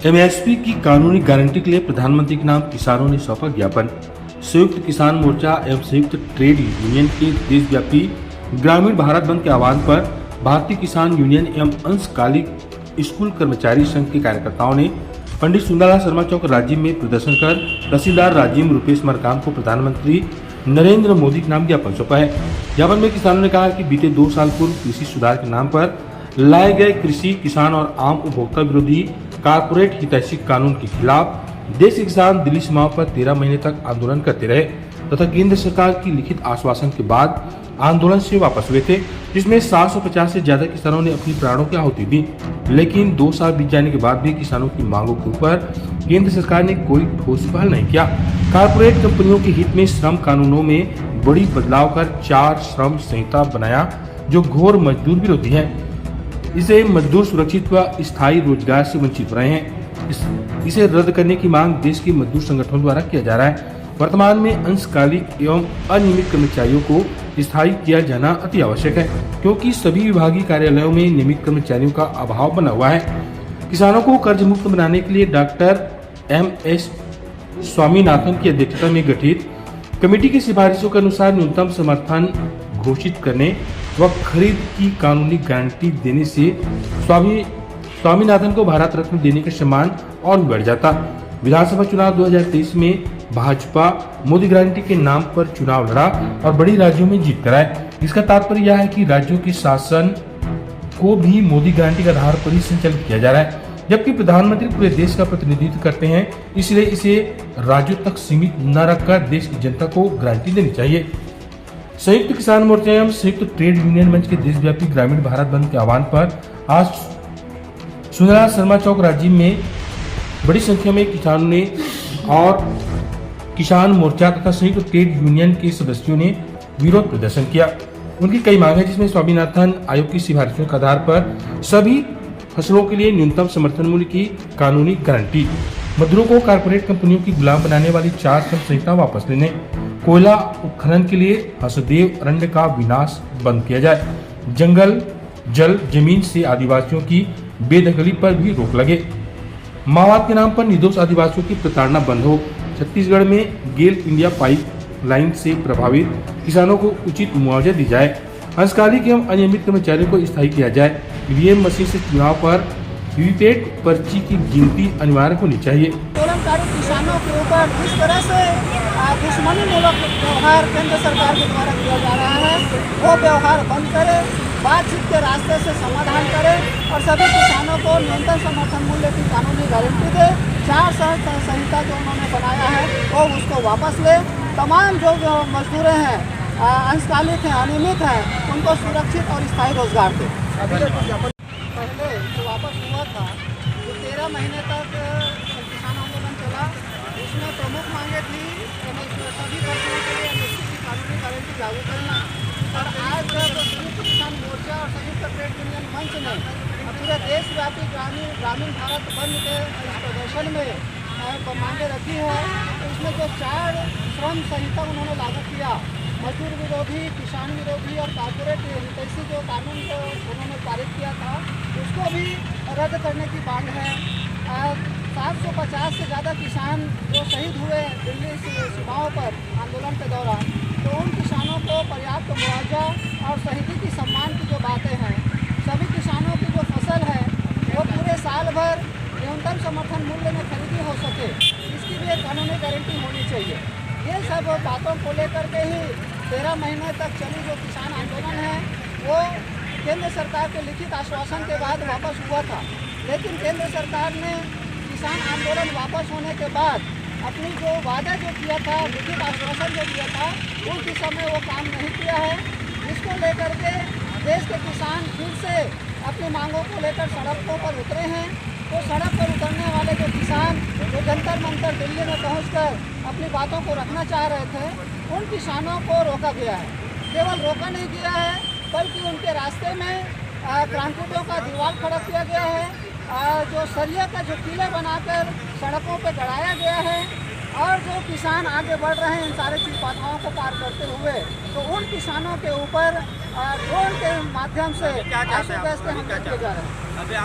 MSP की कानूनी guarantee के लिए प्रधानमंत्री के नाम किसानों ने सौंपा ज्ञापन। संयुक्त किसान मोर्चा एवं संयुक्त ट्रेड यूनियन के देशव्यापी ग्रामीण भारत बंद के आह्वान पर भारतीय किसान यूनियन एवं अंशकालिक स्कूल कर्मचारी संघ के कार्यकर्ताओं ने पंडित सुंदरलाल शर्मा चौक राजीव में प्रदर्शन कर तहसीलदार राजीव रूपेश मरकाम को प्रधानमंत्री नरेंद्र मोदी के नाम ज्ञापन सौंपा है। ज्ञापन में किसानों ने कहा कि बीते 2 साल पूर्व कृषि सुधार के नाम पर लाए गए कृषि, किसान और आम उपभोक्ता विरोधी कारपोरेट हितैषी कानून के खिलाफ देश के किसान दिल्ली सीमाओं पर 13 महीने तक आंदोलन करते रहे तथा केंद्र सरकार की लिखित आश्वासन के बाद आंदोलन से वापस हुए थे, जिसमें 750 से ज्यादा किसानों ने अपनी प्राणों की आहुति दी। लेकिन 2 साल बीत जाने के बाद भी किसानों की मांगों के ऊपर केंद्र सरकार ने कोई ठोस पहल नहीं किया। कारपोरेट कंपनियों के हित में श्रम कानूनों में बड़ी बदलाव कर 4 श्रम संहिता बनाया, जो घोर मजदूर विरोधी है। इसे मजदूर सुरक्षित व स्थायी रोजगार से वंचित रहे हैं। इसे रद्द करने की मांग देश के मजदूर संगठनों द्वारा किया जा रहा है। वर्तमान में अंशकालिक एवं अनियमित कर्मचारियों को स्थायी किया जाना अति आवश्यक है, क्योंकि सभी विभागीय कार्यालयों में नियमित कर्मचारियों का अभाव बना हुआ है। किसानों को कर्ज मुक्त बनाने के लिए डॉक्टर MS स्वामीनाथन की अध्यक्षता में गठित कमेटी की सिफारिशों के अनुसार न्यूनतम समर्थन घोषित करने व खरीद की कानूनी गारंटी देने से स्वामीनाथन को भारत रत्न देने का सम्मान और बढ़ जाता। विधानसभा चुनाव 2023 में भाजपा मोदी गारंटी के नाम पर चुनाव लड़ा और बड़ी राज्यों में जीत कराए। इसका तात्पर्य यह है कि राज्यों के शासन को भी मोदी गारंटी के आधार पर ही संचालित किया जा रहा है, जबकि प्रधानमंत्री पूरे देश का प्रतिनिधित्व करते हैं, इसलिए इसे राज्यों तक सीमित न रखकर देश की जनता को गारंटी देनी चाहिए। संयुक्त किसान मोर्चा एवं संयुक्त ट्रेड यूनियन मंच के देशव्यापी ग्रामीण भारत बंद के आह्वान पर आज सुंदरलाल शर्मा चौक राजीव में बड़ी संख्या में किसानों ने और किसान मोर्चा तथा संयुक्त ट्रेड यूनियन के सदस्यों ने विरोध प्रदर्शन किया। उनकी कई मांगे, जिसमें स्वामीनाथन आयोग की सिफारिशों के आधार पर सभी फसलों के लिए न्यूनतम समर्थन मूल्य की कानूनी गारंटी, मजदूरों को कारपोरेट कंपनियों की गुलाम बनाने वाली 4 श्रम संहिता वापस लेने, कोयला उत्खनन के लिए हसदेव अरण्य का विनाश बंद किया जाए, जंगल जल जमीन से आदिवासियों की बेदखली पर भी रोक लगे, माओवाद के नाम पर निर्दोष आदिवासियों की प्रताड़ना बंद हो, छत्तीसगढ़ में गेल इंडिया पाइप लाइन से प्रभावित किसानों को उचित मुआवजा दी जाए, अंशकालिक एवं अनियमित कर्मचारियों को स्थायी किया जाए, ईवीएम मशीन से चुनाव पर वीवीपैट पर्ची की गिनती अनिवार्य होनी चाहिए। आंदोलनकारी किसानों के ऊपर जिस तरह से दुश्मनीमूलक व्यवहार केंद्र सरकार के द्वारा किया जा रहा है, वो व्यवहार बंद करे, बातचीत के रास्ते से समाधान करे और सभी किसानों को न्यूनतम समर्थन मूल्य की कानूनी गारंटी दे। 4 संहिता जो उन्होंने बनाया है वो उसको वापस ले। तमाम जो मजदूर हैं, अंशकालिक हैं, अनियमित हैं, उनको सुरक्षित और स्थायी रोजगार दे। पहले जो वापस हुआ था, जो 13 महीने तक किसान आंदोलन चला, उसमें प्रमुख मांगे थी सभी फसलों के लिए एमएसपी की कानूनी गारंटी लागू करना। और आज जब संयुक्त किसान मोर्चा और संयुक्त ट्रेड यूनियन मंच ने पूरे देशव्यापी ग्रामीण भारत बंद के इस प्रदर्शन में मांगे रखी है, तो इसमें जो 4 श्रम संहिता उन्होंने लागू किया, मजदूर विरोधी, किसान विरोधी और कारपोरेट हितैषी जो कानून को उन्होंने पारित किया था, उसको भी रद्द करने की मांग है। 750 से ज़्यादा किसान जो शहीद हुए दिल्ली सीमाओं पर आंदोलन के दौरान, तो उन किसानों को पर्याप्त मुआवजा और शहीदी की सम्मान की जो बातें हैं, सभी किसानों की जो फसल है वो पूरे साल भर न्यूनतम समर्थन मूल्य में खरीदी हो सके, इसकी भी एक कानूनी गारंटी होनी चाहिए। ये सब बातों को लेकर के ही 13 महीने तक चली जो किसान आंदोलन है, वो केंद्र सरकार के लिखित आश्वासन के बाद वापस हुआ था। लेकिन केंद्र सरकार ने किसान आंदोलन वापस होने के बाद अपनी जो वादा जो किया था, लिखित आश्वासन जो दिया था, उस दिशा में वो काम नहीं किया है, जिसको लेकर के देश के किसान फिर से अपनी मांगों को लेकर सड़कों पर उतरे हैं। तो सड़क पर उतरने वाले जो किसान जो जंतर मंतर दिल्ली में पहुंचकर अपनी बातों को रखना चाह रहे थे, उन किसानों को रोका गया है। केवल रोका नहीं गया है, बल्कि उनके रास्ते में क्रांतियों का दीवार खड़ा किया गया है, जो सरिया का जो किले बनाकर सड़कों पर गड़ाया गया है। और जो किसान आगे बढ़ रहे हैं इन सारे चीज बाधाओं को पार करते हुए, तो उन किसानों के ऊपर ड्रोन के माध्यम से आंसू गैस के हमले किए जा रहे हैं।